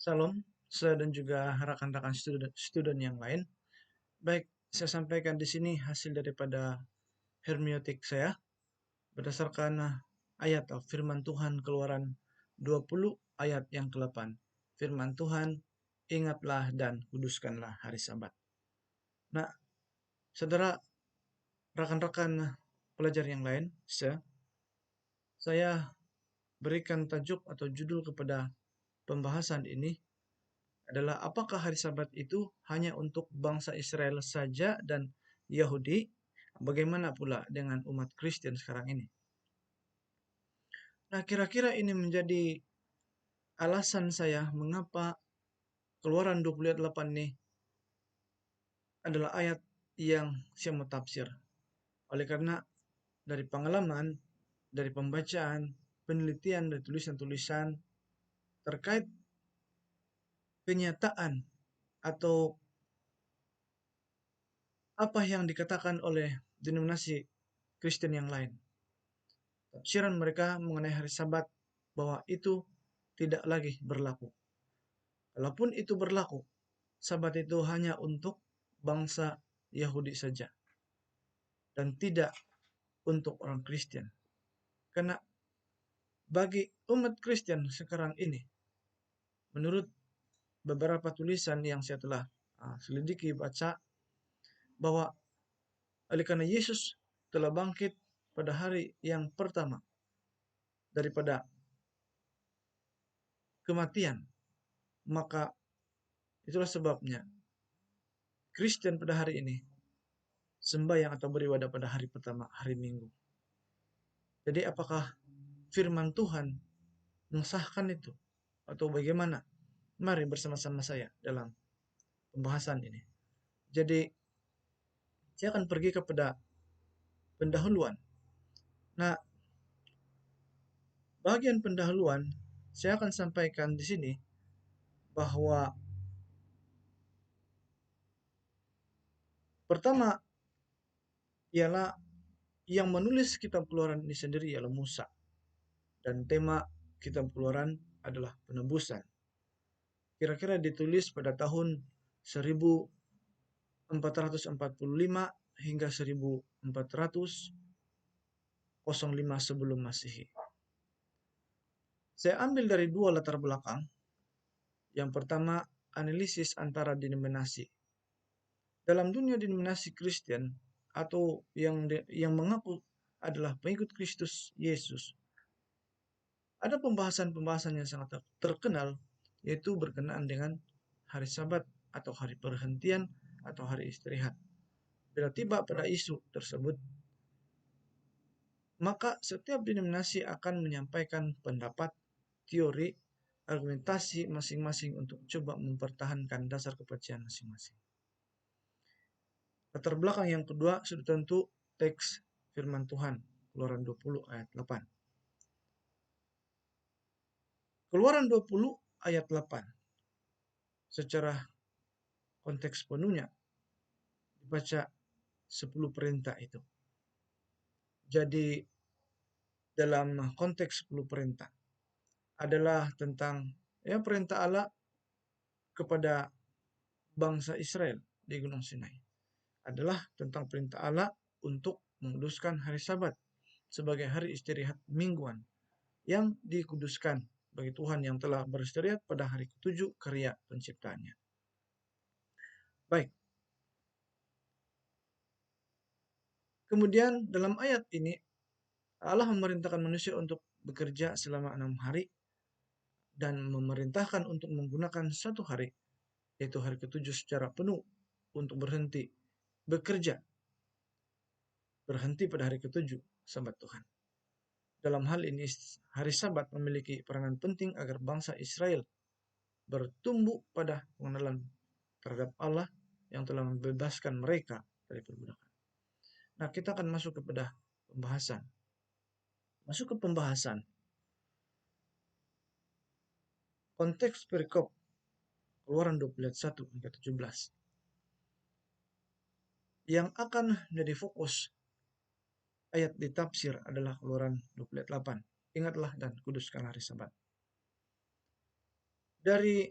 Salam, saya dan juga rekan-rekan student yang lain. Baik, saya sampaikan di sini hasil daripada hermeneutik saya berdasarkan ayat atau firman Tuhan Keluaran 20 ayat yang ke-8. Firman Tuhan, ingatlah dan kuduskanlah hari Sabat. Nah, saudara, rekan-rekan pelajar yang lain, saya berikan tajuk atau judul kepada pembahasan ini adalah apakah hari Sabat itu hanya untuk bangsa Israel saja dan Yahudi? Bagaimana pula dengan umat Kristen sekarang ini? Nah, kira-kira ini menjadi alasan saya mengapa Keluaran 28 ini adalah ayat yang saya mau tafsir. Oleh karena dari pengalaman, dari pembacaan, penelitian, dari tulisan-tulisan terkait kenyataan atau apa yang dikatakan oleh denominasi Kristen yang lain. Tafsiran mereka mengenai hari Sabat bahwa itu tidak lagi berlaku. Kalaupun itu berlaku, Sabat itu hanya untuk bangsa Yahudi saja dan tidak untuk orang Kristen. Karena bagi umat Kristen sekarang ini, menurut beberapa tulisan yang saya telah selidiki baca, bahwa oleh karena Yesus telah bangkit pada hari yang pertama daripada kematian, maka itulah sebabnya Kristen pada hari ini sembahyang atau beribadah pada hari pertama, hari Minggu. Jadi apakah firman Tuhan mengesahkan itu atau bagaimana? Mari bersama-sama saya dalam pembahasan ini. Jadi saya akan pergi kepada pendahuluan. Nah, bagian pendahuluan saya akan sampaikan di sini bahwa pertama ialah yang menulis kitab Keluaran ini sendiri ialah Musa, dan tema kitab Keluaran adalah penebusan. Kira-kira ditulis pada tahun 1445 hingga 1405 sebelum Masehi. Saya ambil dari dua latar belakang. Yang pertama, analisis antara denominasi. Dalam dunia denominasi Kristen atau yang mengaku adalah pengikut Kristus Yesus, ada pembahasan-pembahasan yang sangat terkenal, yaitu berkenaan dengan hari Sabat atau hari perhentian atau hari istirahat. Bila tiba pada isu tersebut, maka setiap denominasi akan menyampaikan pendapat, teori, argumentasi masing-masing untuk coba mempertahankan dasar kepercayaan masing-masing. Latar belakang yang kedua sudah tentu teks firman Tuhan, Keluaran 20 ayat 8. Keluaran 20 ayat 8 secara konteks penuhnya dibaca 10 perintah itu. Jadi dalam konteks 10 perintah adalah tentang perintah Allah kepada bangsa Israel di Gunung Sinai. Adalah tentang perintah Allah untuk menguduskan hari Sabat sebagai hari istirahat mingguan yang dikuduskan bagi Tuhan yang telah beristirahat pada hari ke-7 karya penciptaannya. Baik. Kemudian dalam ayat ini Allah memerintahkan manusia untuk bekerja selama 6 hari dan memerintahkan untuk menggunakan satu hari, yaitu hari ke-7 secara penuh untuk berhenti bekerja. Berhenti pada hari ke-7, Sabat Tuhan. Dalam hal ini, hari Sabat memiliki peranan penting agar bangsa Israel bertumbuh pada pengenalan terhadap Allah yang telah membebaskan mereka dari perbudakan. Nah, kita akan masuk kepada pembahasan. Masuk ke pembahasan. Konteks perikop Keluaran 21 hingga 17. Yang akan menjadi fokus ayat ditafsir adalah Keluaran 28. Ingatlah dan kuduskan hari Sabat. Dari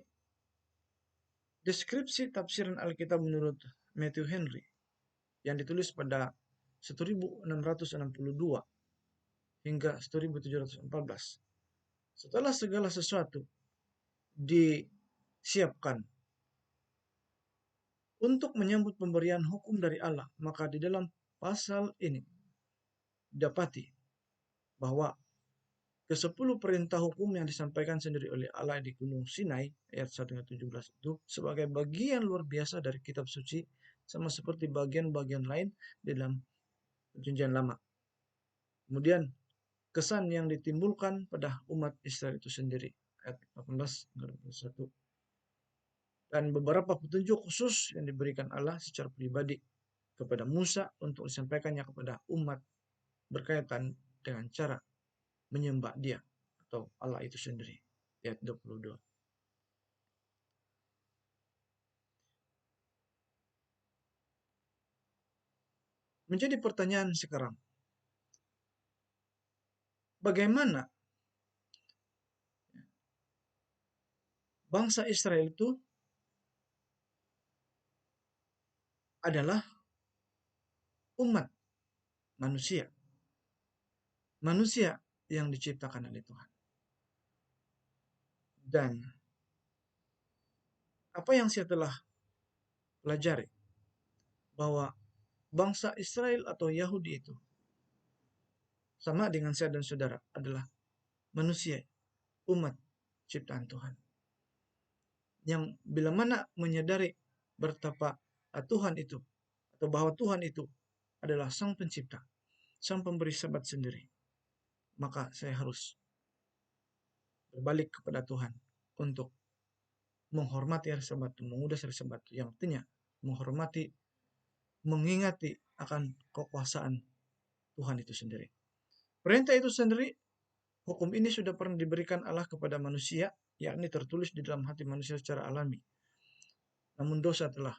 Deskripsi tafsiran Alkitab menurut Matthew Henry yang ditulis pada 1662 hingga 1714. Setelah segala sesuatu disiapkan untuk menyambut pemberian hukum dari Allah, maka di dalam pasal ini dapati bahwa ke-10 perintah hukum yang disampaikan sendiri oleh Allah di Gunung Sinai ayat 1-17 itu sebagai bagian luar biasa dari kitab suci, sama seperti bagian-bagian lain di dalam Perjanjian Lama. Kemudian kesan yang ditimbulkan pada umat Israel itu sendiri ayat 18-21, dan beberapa petunjuk khusus yang diberikan Allah secara pribadi kepada Musa untuk disampaikannya kepada umat berkaitan dengan cara menyembah Dia atau Allah itu sendiri. Ayat 22. Menjadi pertanyaan sekarang, bagaimana bangsa Israel itu adalah umat manusia, manusia yang diciptakan oleh Tuhan. Dan apa yang saya telah pelajari, bahwa bangsa Israel atau Yahudi itu sama dengan saya dan saudara adalah manusia, umat ciptaan Tuhan. Yang bila mana menyadari betapa Tuhan itu, atau bahwa Tuhan itu adalah sang pencipta, sang pemberi sabat sendiri, maka saya harus berbalik kepada Tuhan untuk menghormati hari Sabat, mengudus hari Sabat, yang artinya menghormati, mengingati akan kekuasaan Tuhan itu sendiri. Perintah itu sendiri, hukum ini sudah pernah diberikan Allah kepada manusia, yakni tertulis di dalam hati manusia secara alami. Namun dosa telah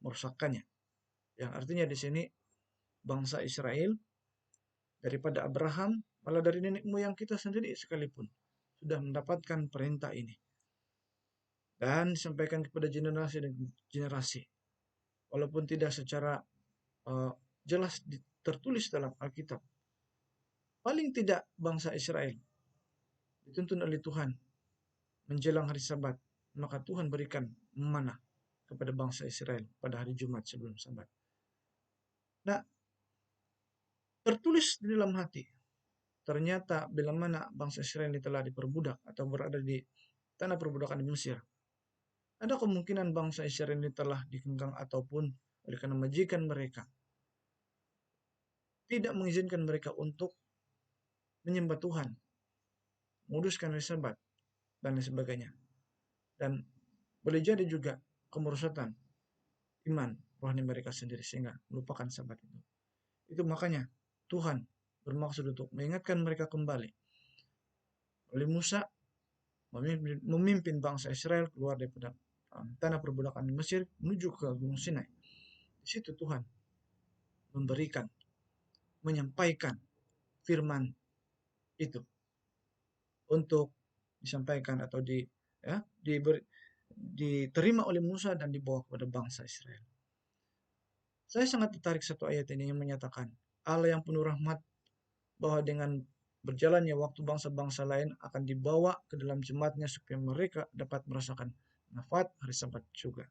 merusakkannya. Yang artinya di sini bangsa Israel daripada Abraham, malah dari nenek moyang kita sendiri sekalipun sudah mendapatkan perintah ini dan disampaikan kepada generasi dan generasi, walaupun tidak secara jelas tertulis dalam Alkitab. Paling tidak bangsa Israel dituntun oleh Tuhan menjelang hari Sabat, maka Tuhan berikan mana kepada bangsa Israel pada hari Jumat sebelum Sabat. Nah, tertulis di dalam hati. Ternyata bila mana bangsa Israel ini telah diperbudak atau berada di tanah perbudakan di Mesir, ada kemungkinan bangsa Israel ini telah dikengkang ataupun oleh karena majikan mereka tidak mengizinkan mereka untuk menyembah Tuhan, menguduskan hari Sabat, dan lain sebagainya. Dan boleh jadi juga kemerosotan iman rohani mereka sendiri sehingga melupakan Sabat itu. Itu makanya Tuhan bermaksud untuk mengingatkan mereka kembali oleh Musa memimpin bangsa Israel keluar daripada tanah perbudakan di Mesir menuju ke Gunung Sinai. Di situ Tuhan memberikan, menyampaikan firman itu untuk disampaikan atau diterima oleh Musa dan dibawa kepada bangsa Israel. Saya sangat tertarik satu ayat ini yang menyatakan Allah yang penuh rahmat, bahwa dengan berjalannya waktu bangsa-bangsa lain akan dibawa ke dalam jemaatnya supaya mereka dapat merasakan manfaat hari Sabat juga.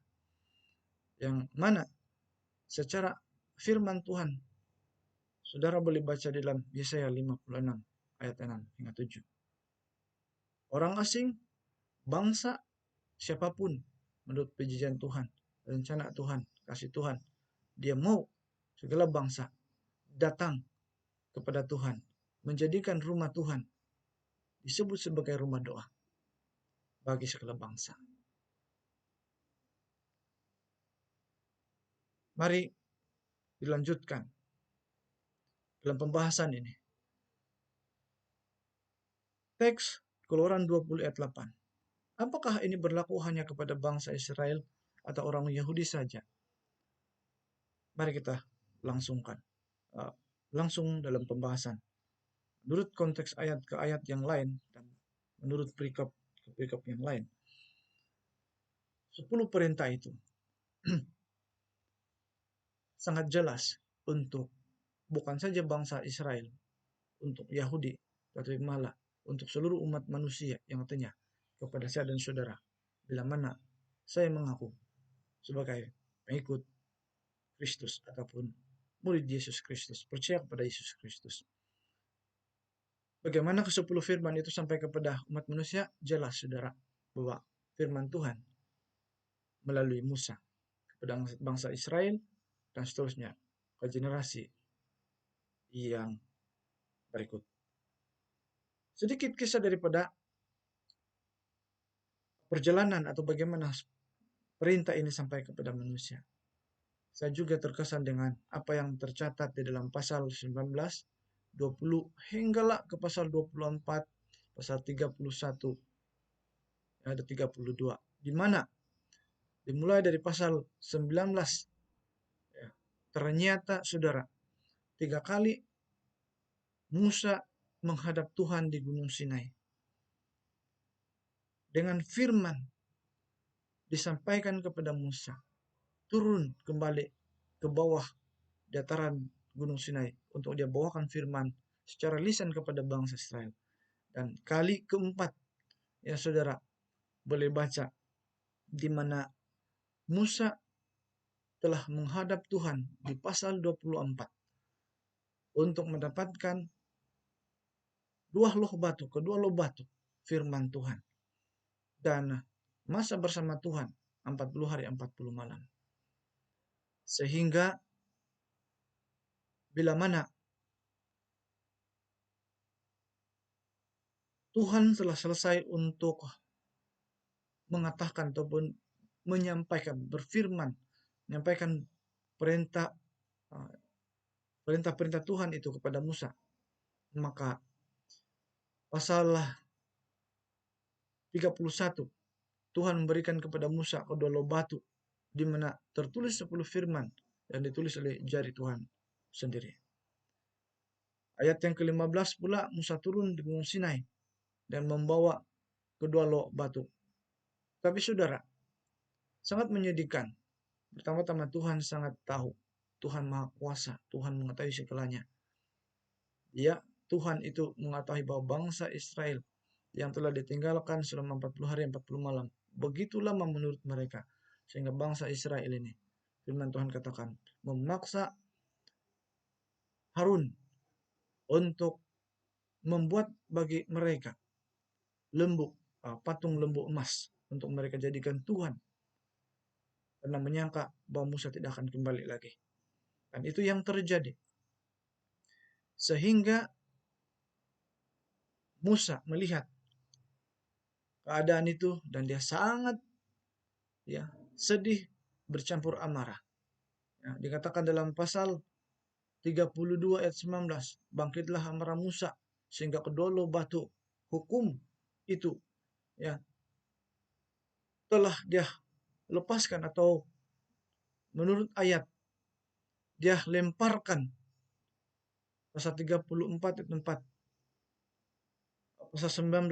Yang mana secara firman Tuhan, saudara boleh baca di dalam Yesaya 56 ayat 6 hingga 7. Orang asing, bangsa, siapapun menurut perjanjian Tuhan, rencana Tuhan, kasih Tuhan, dia mau segala bangsa datang kepada Tuhan, menjadikan rumah Tuhan disebut sebagai rumah doa bagi segala bangsa. Mari dilanjutkan dalam pembahasan ini. Teks Keluaran 20 ayat 8. Apakah ini berlaku hanya kepada bangsa Israel atau orang Yahudi saja? Mari kita langsung dalam pembahasan. Menurut konteks ayat ke ayat yang lain dan menurut perikop ke perikop yang lain. 10 perintah itu sangat jelas untuk bukan saja bangsa Israel, untuk Yahudi, tapi malah untuk seluruh umat manusia yang tanya kepada saya dan saudara, bila mana saya mengaku sebagai pengikut Kristus ataupun murid Yesus Kristus, percaya kepada Yesus Kristus. Bagaimana ke-10 firman itu sampai kepada umat manusia? Jelas saudara, bahwa firman Tuhan melalui Musa kepada bangsa Israel dan seterusnya ke generasi yang berikut. Sedikit kisah daripada perjalanan atau bagaimana perintah ini sampai kepada manusia. Saya juga terkesan dengan apa yang tercatat di dalam pasal 19, 20 hinggalah ke pasal 24, pasal 31, ada 32. Di mana dimulai dari pasal 19, ya, ternyata saudara, 3 kali Musa menghadap Tuhan di Gunung Sinai. Dengan firman disampaikan kepada Musa, turun kembali ke bawah dataran Gunung Sinai untuk dia bawakan firman secara lisan kepada bangsa Israel. Dan kali keempat, ya saudara, boleh baca di mana Musa telah menghadap Tuhan di pasal 24 untuk mendapatkan kedua loh batu firman Tuhan. Dan masa bersama Tuhan 40 hari 40 malam. Sehingga bila mana Tuhan telah selesai untuk mengatakan ataupun menyampaikan, berfirman, menyampaikan perintah-perintah Tuhan itu kepada Musa, maka pasal 31 Tuhan memberikan kepada Musa kedua loh batu di mana tertulis 10 firman yang ditulis oleh jari Tuhan sendiri. Ayat yang ke-15 pula, Musa turun di Gunung Sinai dan membawa kedua loh batu. Tapi saudara, sangat menyedihkan. Pertama-tama Tuhan sangat tahu. Tuhan Maha Kuasa. Tuhan mengetahui segalanya. Ya, Tuhan itu mengetahui bahwa bangsa Israel yang telah ditinggalkan selama 40 hari 40 malam. Begitu lama menurut mereka. Sehingga bangsa Israel ini, firman Tuhan katakan, memaksa Harun untuk membuat bagi mereka patung lembu emas untuk mereka jadikan Tuhan. Karena menyangka bahwa Musa tidak akan kembali lagi. Dan itu yang terjadi. Sehingga Musa melihat keadaan itu dan dia sangat sedih bercampur amarah. Ya, dikatakan dalam pasal 32 ayat 19, bangkitlah amarah Musa sehingga kedua loh batu hukum itu telah dia lepaskan, atau menurut ayat dia lemparkan. Pasal 34 ayat 4, pasal 19,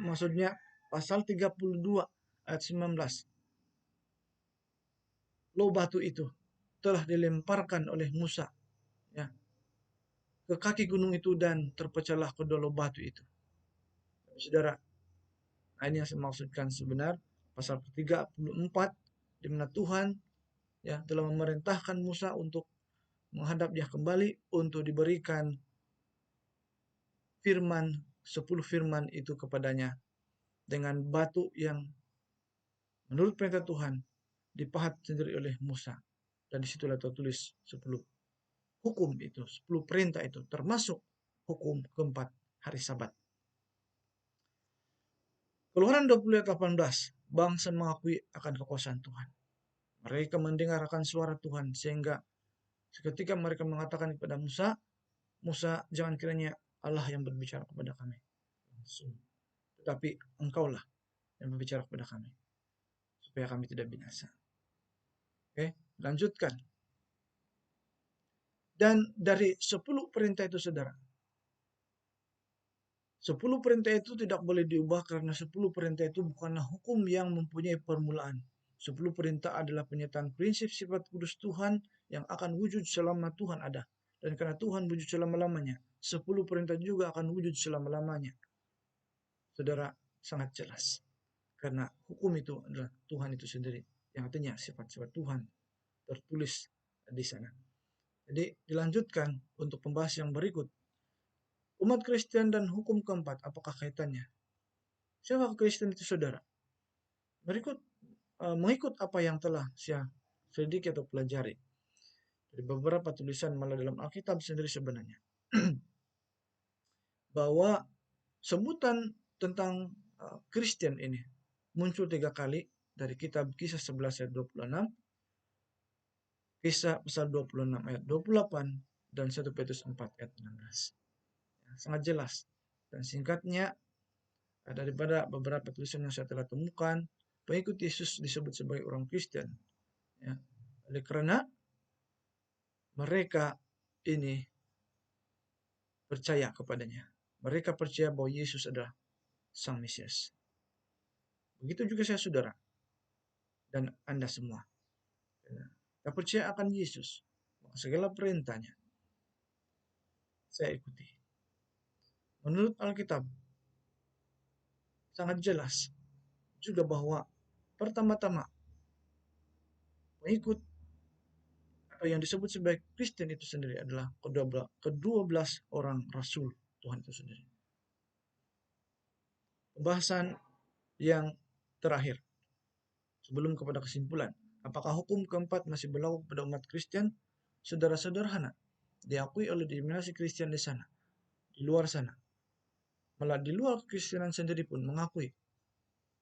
maksudnya pasal 32 ayat 19, loh batu itu telah dilemparkan oleh Musa ke kaki gunung itu dan terpecahlah kedua loh batu itu. Saudara, ini yang saya maksudkan sebenar pasal 34 di mana Tuhan telah memerintahkan Musa untuk menghadap dia kembali untuk diberikan firman, 10 firman itu kepadanya dengan batu yang menurut perintah Tuhan dipahat sendiri oleh Musa. Dan disitulah tertulis 10 hukum itu, 10 perintah itu, termasuk hukum keempat hari Sabat. Keluaran 20 ayat 18, bangsa mengakui akan kekuasaan Tuhan. Mereka mendengar akan suara Tuhan sehingga ketika mereka mengatakan kepada Musa, Musa, jangan kiranya Allah yang berbicara kepada kami langsung, tetapi engkaulah yang berbicara kepada kami supaya kami tidak binasa. Oke, lanjutkan. Dan dari 10 perintah itu saudara, 10 perintah itu tidak boleh diubah karena 10 perintah itu bukanlah hukum yang mempunyai permulaan. 10 perintah adalah pernyataan prinsip sifat kudus Tuhan yang akan wujud selama Tuhan ada. Dan karena Tuhan wujud selama-lamanya, 10 perintah juga akan wujud selama-lamanya. Saudara, sangat jelas. Karena hukum itu adalah Tuhan itu sendiri. Yang artinya sifat-sifat Tuhan tertulis di sana. Jadi dilanjutkan untuk pembahas yang berikut. Umat Kristen dan hukum keempat, apakah kaitannya? Siapa Kristen itu, saudara? Mengikut apa yang telah saya selidiki atau pelajari. Dari beberapa tulisan malah dalam Alkitab sendiri sebenarnya. Bahwa sebutan tentang Kristen ini muncul 3 kali dari kitab Kisah 11 ayat 26, Kisah pasal 26 ayat 28, dan 1 Petrus 4 ayat 16. Sangat jelas dan singkatnya daripada beberapa tulisan yang saya telah temukan, pengikut Yesus disebut sebagai orang Kristen. Ya. Oleh karena mereka ini percaya kepadanya. Mereka percaya bahwa Yesus adalah Sang Mesias. Begitu juga saya, saudara, dan Anda semua. Kita percaya akan Yesus. Maka segala perintahnya saya ikuti. Menurut Alkitab, sangat jelas juga bahwa pertama-tama mengikut atau yang disebut sebagai Kristen itu sendiri adalah ke-12 orang Rasul Tuhan itu sendiri. Pembahasan yang terakhir sebelum kepada kesimpulan, apakah hukum keempat masih berlaku pada umat Kristen? Saudara sederhana, diakui oleh denominasi Kristen di sana, di luar sana. Malah di luar Kristenan sendiri pun mengakui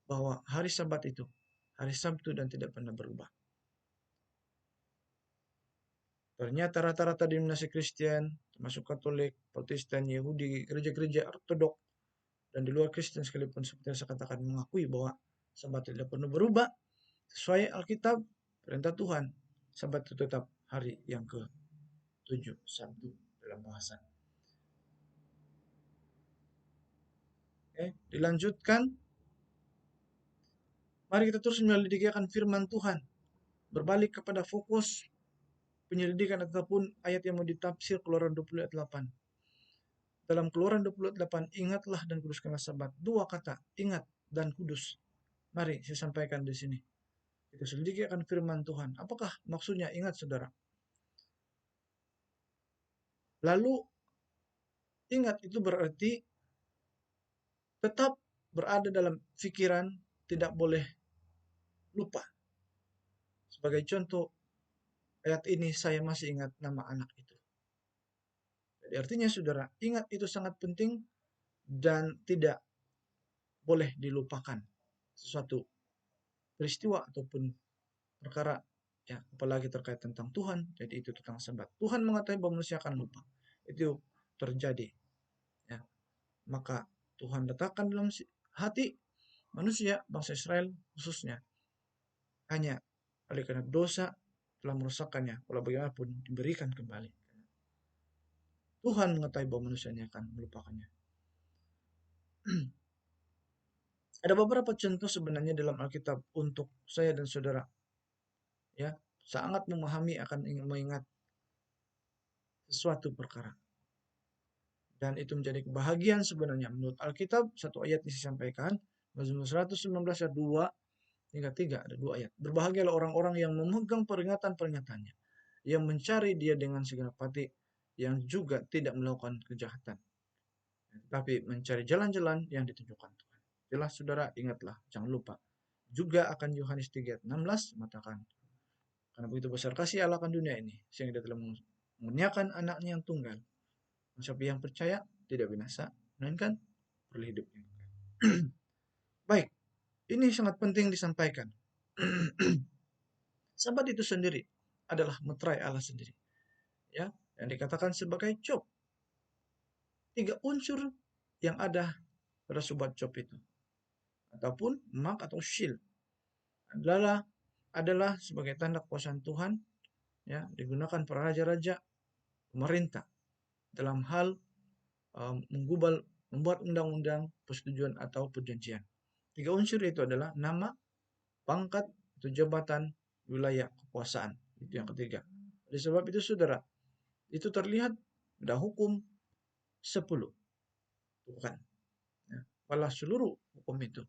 bahwa hari Sabat itu hari Sabtu dan tidak pernah berubah. Ternyata rata-rata denominasi Kristen, termasuk Katolik, Protestan, Yahudi, gereja-gereja Ortodok, dan di luar Kristen sekalipun seperti yang saya katakan mengakui bahwa Sabat tidak pernah berubah. Sesuai Alkitab, perintah Tuhan, Sabat itu tetap hari yang ke-7, Sabtu dalam bahasa. Dilanjutkan. Mari kita terus menyelidiki akan firman Tuhan. Berbalik kepada fokus penyelidikan ataupun ayat yang mau ditafsir Keluaran 20 ayat 8. Dalam Keluaran 28, ingatlah dan kuduskanlah Sabat. 2 kata, ingat dan kudus. Mari saya sampaikan di sini. Kita selidiki akan firman Tuhan. Apakah maksudnya ingat, saudara? Lalu ingat itu berarti tetap berada dalam pikiran, tidak boleh lupa. Sebagai contoh, ayat ini saya masih ingat nama anak itu. Jadi artinya, saudara, ingat itu sangat penting dan tidak boleh dilupakan sesuatu peristiwa ataupun perkara, ya, apalagi terkait tentang Tuhan. Jadi itu tentang Sabat. Tuhan mengatakan bahwa manusia akan lupa. Itu terjadi. Ya. Maka Tuhan letakkan dalam hati manusia, bangsa Israel khususnya, hanya oleh karena dosa telah merusakkannya, walau bagaimanapun diberikan kembali. Tuhan mengetahui bahwa manusianya akan melupakannya. Ada beberapa contoh sebenarnya dalam Alkitab untuk saya dan saudara, ya, sangat memahami akan mengingat sesuatu perkara. Dan itu menjadi kebahagiaan sebenarnya menurut Alkitab. Satu ayat yang disampaikan, Mazmur 119 ayat 2 hingga 3, ada 2 ayat. Berbahagialah orang-orang yang memegang peringatan-peringatannya, yang mencari dia dengan segenap hati, yang juga tidak melakukan kejahatan, tapi mencari jalan-jalan yang ditunjukkan Tuhan. Jelas, saudara, ingatlah, jangan lupa. Juga akan Yohanes 3 ayat 16 mengatakan, karena begitu besar kasih Allah akan dunia ini, sehingga dia telah mengaruniakan anaknya yang tunggal. Siapa yang percaya tidak binasa, melainkan beroleh hidup yang kekal. Baik, ini sangat penting disampaikan. Sabat itu sendiri adalah meterai Allah sendiri, ya, yang dikatakan sebagai Job. 3 unsur yang ada pada sebuah Job itu, ataupun mak atau shil, adalah sebagai tanda kuasa Tuhan, ya, digunakan para raja-raja, pemerintah dalam hal membuat undang-undang, persetujuan atau perjanjian. 3 unsur itu adalah nama, pangkat, itu jabatan, wilayah, kekuasaan. Itu yang ketiga. Oleh sebab itu saudara, itu terlihat pada hukum 10. Bukan. Ya, kepala seluruh hukum itu.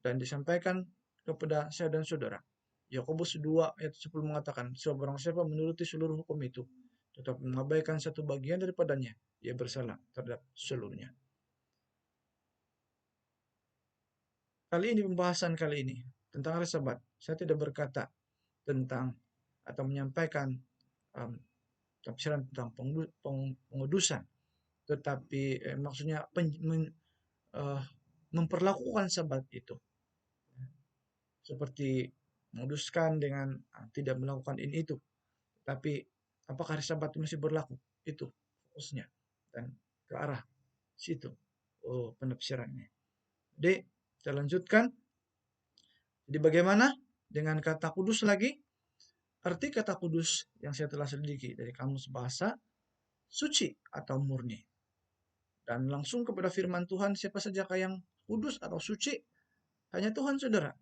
Dan disampaikan kepada saya dan saudara. Yakobus 2 ayat 10 mengatakan, sebab barang siapa menuruti seluruh hukum itu, tetapi mengabaikan satu bagian daripadanya, ia bersalah terhadap seluruhnya. Pembahasan kali ini tentang hari Sabat, saya tidak berkata tentang atau menyampaikan um, tafsiran tentang pengudusan, tetapi maksudnya memperlakukan Sabat itu seperti menguduskan dengan tidak melakukan ini itu. Tapi apakah hari Sabat itu masih berlaku? Itu fokusnya dan ke arah situ penafsirannya. Jadi kita lanjutkan. Jadi bagaimana dengan kata kudus lagi? Arti kata kudus yang saya telah selidiki dari kamus bahasa, suci atau murni. Dan langsung kepada firman Tuhan, siapa saja yang kudus atau suci? Hanya Tuhan, saudara.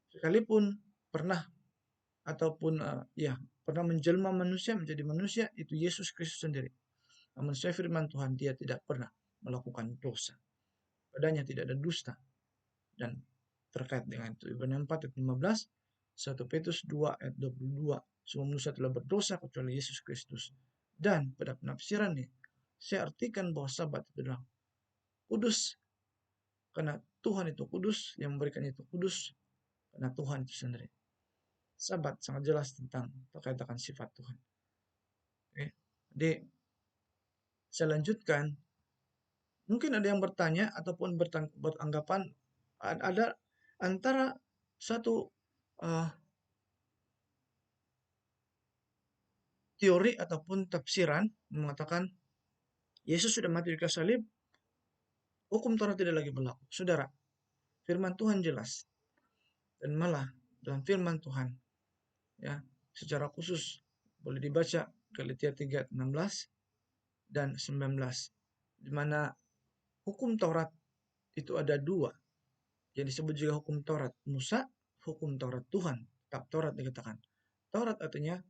Sekalipun pernah ataupun pernah menjelma manusia menjadi manusia, itu Yesus Kristus sendiri. Namun saya firman Tuhan, dia tidak pernah melakukan dosa. Padanya tidak ada dusta. Dan terkait dengan itu, Ibrani 4 ayat 15, 1 Petrus 2 ayat 22, semua manusia telah berdosa kecuali Yesus Kristus. Dan pada penafsiran ini, saya artikan bahwa Sabat itu adalah kudus, karena Tuhan itu kudus, yang memberikan itu kudus, karena Tuhan itu sendiri. Sabat sangat jelas tentang terkait dengan sifat Tuhan. Oke. Jadi, saya lanjutkan. Mungkin ada yang bertanya ataupun beranggapan ada antara satu teori ataupun tafsiran mengatakan Yesus sudah mati di kayu salib, hukum Taurat tidak lagi berlaku. Saudara, firman Tuhan jelas. Dan malah dalam firman Tuhan, ya, secara khusus boleh dibaca Galatia 3 16 dan 19, di mana hukum Taurat itu ada dua. Yang disebut juga hukum Taurat Musa, hukum Taurat Tuhan. Kitab Taurat dikatakan. Taurat artinya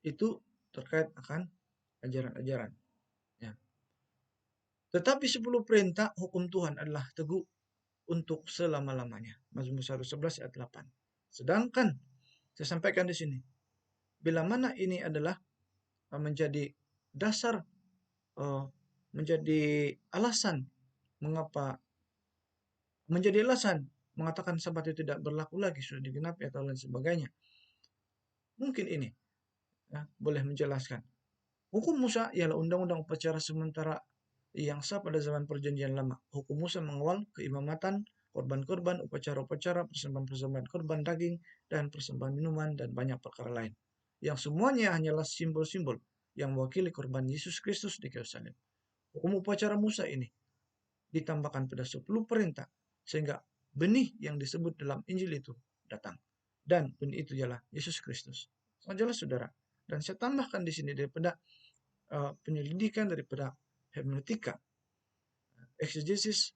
itu terkait akan ajaran-ajaran. Ya. Tetapi 10 perintah hukum Tuhan adalah teguh untuk selama-lamanya. Mazmur 111 ayat 8. Sedangkan saya sampaikan di sini, bila mana ini adalah menjadi dasar, menjadi alasan mengapa, menjadi alasan mengatakan Sabat itu tidak berlaku lagi, sudah digenapi atau lain sebagainya. Mungkin ini boleh menjelaskan. Hukum Musa ialah undang-undang upacara sementara yang sah pada zaman perjanjian lama. Hukum Musa mengawal keimamatan, korban-korban, upacara-upacara, persembahan-persembahan korban daging, dan persembahan minuman, dan banyak perkara lain. Yang semuanya hanyalah simbol-simbol yang mewakili korban Yesus Kristus di kayu salib. Hukum upacara Musa ini ditambahkan pada 10 perintah, sehingga benih yang disebut dalam Injil itu datang. Dan benih itu ialah Yesus Kristus. Sangat jelas, saudara. Dan saya tambahkan di sini daripada penyelidikan, daripada hermeneutika, eksegesis,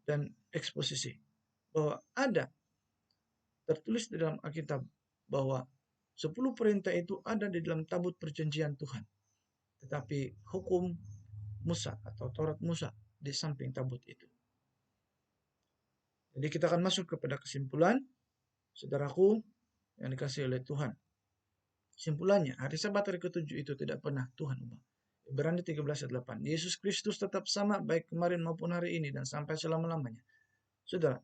dan eksposisi, bahwa ada tertulis di dalam Alkitab bahwa 10 perintah itu ada di dalam tabut perjanjian Tuhan. Tetapi hukum Musa atau Taurat Musa di samping tabut itu. Jadi kita akan masuk kepada kesimpulan, saudaraku yang dikasihi oleh Tuhan. Kesimpulannya, hari Sabat hari ke-7 itu tidak pernah Tuhan ubah. Ibrani 13 ayat 8. Yesus Kristus tetap sama baik kemarin maupun hari ini dan sampai selama-lamanya. Saudara,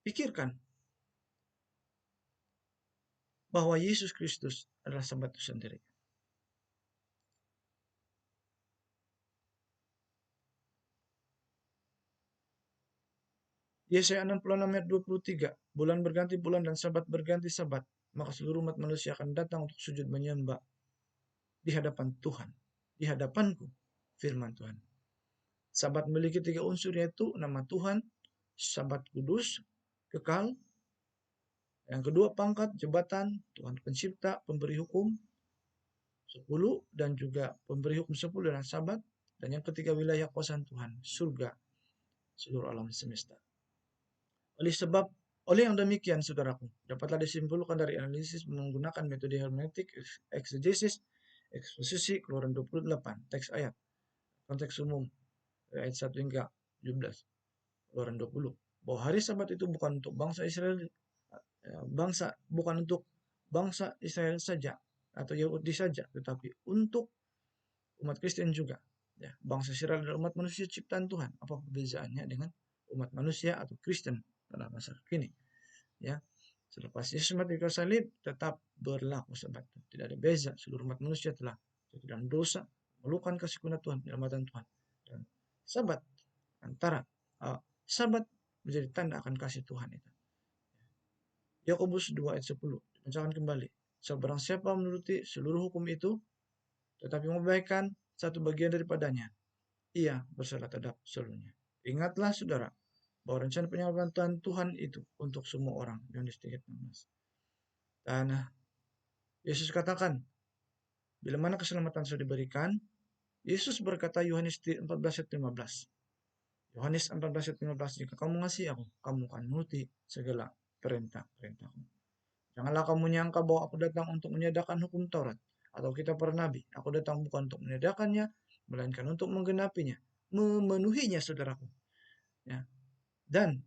pikirkan bahwa Yesus Kristus adalah Sabat itu sendiri. Yesaya 66 ayat 23. Bulan berganti bulan dan Sabat berganti Sabat. Maka seluruh umat manusia akan datang untuk sujud menyembah di hadapan Tuhan. Di hadapanku, firman Tuhan. Sabat memiliki 3 unsur, yaitu nama Tuhan, Sabat kudus, kekal. Yang kedua pangkat, jabatan, Tuhan pencipta, pemberi hukum 10, dan juga pemberi hukum 10 dan Sabat. Dan yang ketiga wilayah kuasa Tuhan, surga, seluruh alam semesta. Oleh sebab Oleh yang demikian, saudaraku, dapatlah disimpulkan dari analisis menggunakan metode hermeneutik, eksegesis, eksposisi, Keluaran 28, teks ayat, konteks umum, ayat 1 hingga 17, Keluaran 20, bahwa hari Sabat itu bukan untuk bangsa Israel, bukan untuk bangsa Israel saja atau Yahudi saja, tetapi untuk umat Kristen juga. Ya, bangsa Israel adalah umat manusia ciptaan Tuhan. Apa perbedaannya dengan umat manusia atau Kristen pada masa kini? Ya, selepas Yesus mati di kayu salib tetap berlaku Sabat. Tidak ada beza. Seluruh umat manusia telah jatuh dalam dosa, melukan kasih karunia Tuhan, keselamatan Tuhan. Dan Sabat antara Sabat menjadi tanda akan kasih Tuhan itu. Yakobus 2 ayat 10 dibacakan kembali. Sebarang siapa menuruti seluruh hukum itu, tetapi mengabaikan satu bagian daripadanya, ia bersalah terhadap seluruhnya. Ingatlah saudara, bahwa rencana penyelamatan Tuhan itu untuk semua orang. Yohanes 3:16. Dan Yesus katakan, bila mana keselamatan sudah diberikan, Yesus berkata Yohanes 14 ayat 15. Yohanes 14 ayat 15, jika kamu mengasihi aku, kamu akan menuruti segala perintah-perintahku. Janganlah kamu menyangka bahwa aku datang untuk menyediakan hukum Taurat atau kitab para nabi. Aku datang bukan untuk menyediakannya, melainkan untuk menggenapinya, memenuhinya, saudaraku. Ya. Dan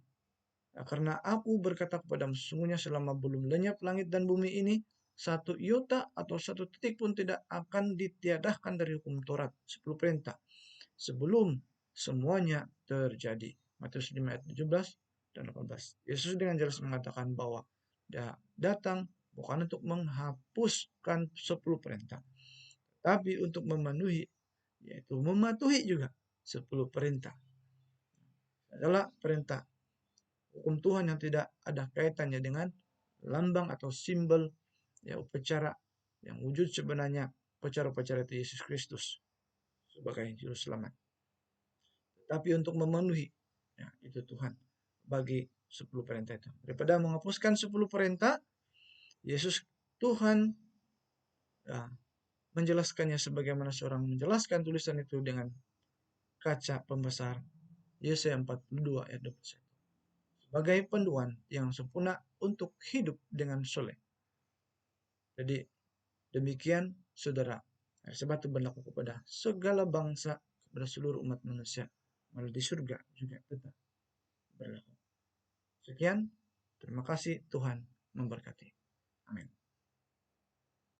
karena aku berkata kepadamu, sesungguhnya selama belum lenyap langit dan bumi ini, satu iota atau satu titik pun tidak akan ditiadahkan dari hukum Taurat, 10 perintah, sebelum semuanya terjadi. Matius 5 ayat 17 dan 18. Yesus dengan jelas mengatakan bahwa dia datang bukan untuk menghapuskan 10 perintah, tapi untuk memenuhi, yaitu mematuhi juga 10 perintah. Adalah perintah hukum Tuhan yang tidak ada kaitannya dengan lambang atau simbol, ya, upacara yang wujud sebenarnya upacara-upacara itu Yesus Kristus sebagai juru selamat. Tapi untuk memenuhi, ya, itu Tuhan bagi 10 perintah itu. Daripada menghapuskan 10 perintah, Yesus Tuhan, ya, menjelaskannya sebagaimana seorang menjelaskan tulisan itu dengan kaca pembesar Yesaya 42 ayat 21. Sebagai panduan yang sempurna untuk hidup dengan soleh. Jadi demikian saudara, Sabat itu berlaku kepada segala bangsa, kepada seluruh umat manusia, malah di surga juga tetap berlaku. Sekian, terima kasih, Tuhan memberkati. Amin.